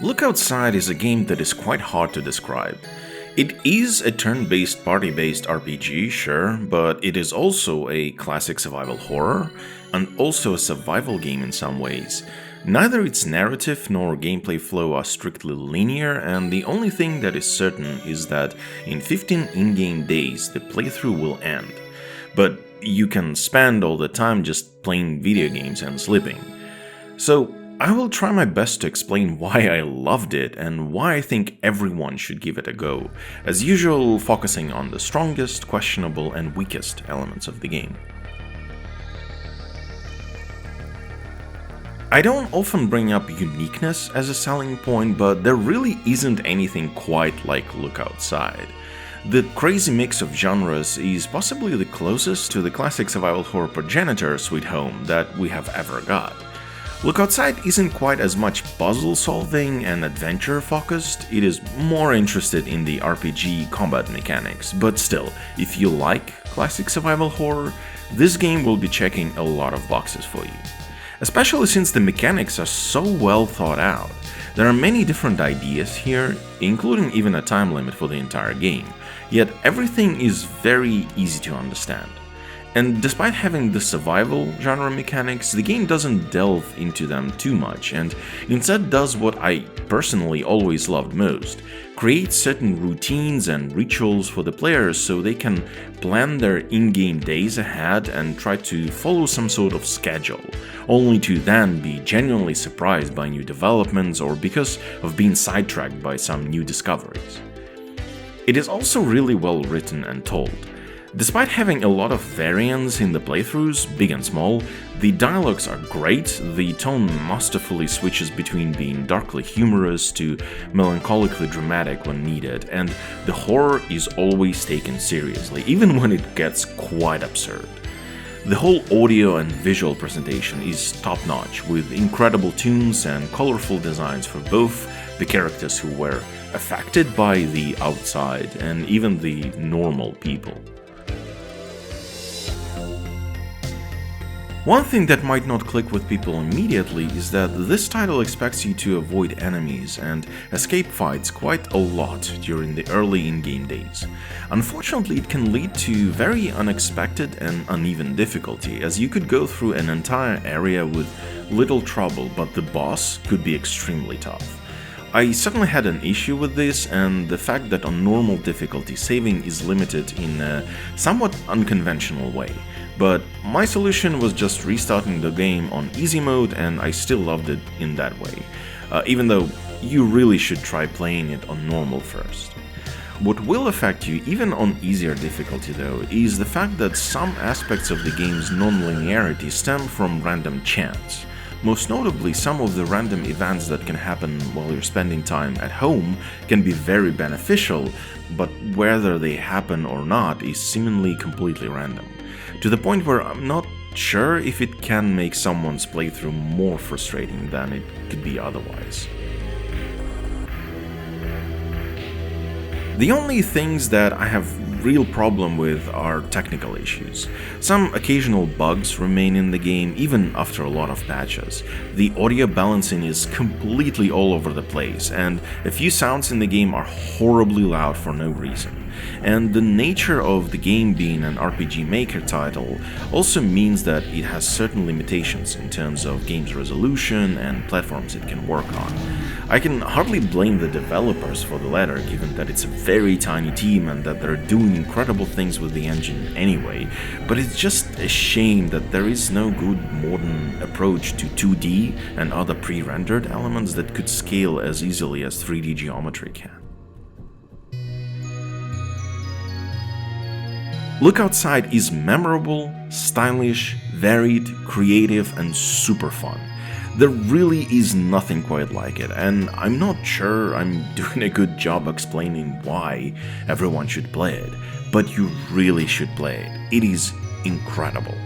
Look Outside is a game that is quite hard to describe. It is a turn-based, party-based RPG, sure, but it is also a classic survival horror, and also a survival game in some ways. Neither its narrative nor gameplay flow are strictly linear, and the only thing that is certain is that in 15 in-game days the playthrough will end. But you can spend all the time just playing video games and sleeping. So, I will try my best to explain why I loved it and why I think everyone should give it a go, as usual focusing on the strongest, questionable and weakest elements of the game. I don't often bring up uniqueness as a selling point, but there really isn't anything quite like Look Outside. The crazy mix of genres is possibly the closest to the classic survival horror progenitor Sweet Home that we have ever got. Look Outside isn't quite as much puzzle solving and adventure focused, it is more interested in the RPG combat mechanics, but still, if you like classic survival horror, this game will be checking a lot of boxes for you. Especially since the mechanics are so well thought out. There are many different ideas here, including even a time limit for the entire game, yet everything is very easy to understand. And despite having the survival genre mechanics, the game doesn't delve into them too much and instead does what I personally always loved most: create certain routines and rituals for the players so they can plan their in-game days ahead and try to follow some sort of schedule, only to then be genuinely surprised by new developments or because of being sidetracked by some new discoveries. It is also really well written and told. Despite having a lot of variance in the playthroughs, big and small, the dialogues are great, the tone masterfully switches between being darkly humorous to melancholically dramatic when needed, and the horror is always taken seriously, even when it gets quite absurd. The whole audio and visual presentation is top-notch, with incredible tunes and colorful designs for both the characters who were affected by the outside and even the normal people. One thing that might not click with people immediately is that this title expects you to avoid enemies and escape fights quite a lot during the early in-game days. Unfortunately, it can lead to very unexpected and uneven difficulty, as you could go through an entire area with little trouble, but the boss could be extremely tough. I certainly had an issue with this, and the fact that on normal difficulty saving is limited in a somewhat unconventional way. But my solution was just restarting the game on easy mode, and I still loved it in that way, even though you really should try playing it on normal first. What will affect you even on easier difficulty though is the fact that some aspects of the game's non-linearity stem from random chance. Most notably, some of the random events that can happen while you're spending time at home can be very beneficial, but whether they happen or not is seemingly completely random, to the point where I'm not sure if it can make someone's playthrough more frustrating than it could be otherwise. The only things that I have real problem with are technical issues. Some occasional bugs remain in the game even after a lot of patches. The audio balancing is completely all over the place, and a few sounds in the game are horribly loud for no reason. And the nature of the game being an RPG Maker title also means that it has certain limitations in terms of game's resolution and platforms it can work on. I can hardly blame the developers for the latter, given that it's a very tiny team and that they're doing incredible things with the engine anyway, but it's just a shame that there is no good modern approach to 2D and other pre-rendered elements that could scale as easily as 3D geometry can. Look Outside is memorable, stylish, varied, creative, and super fun. There really is nothing quite like it, and I'm not sure I'm doing a good job explaining why everyone should play it, but you really should play it. It is incredible.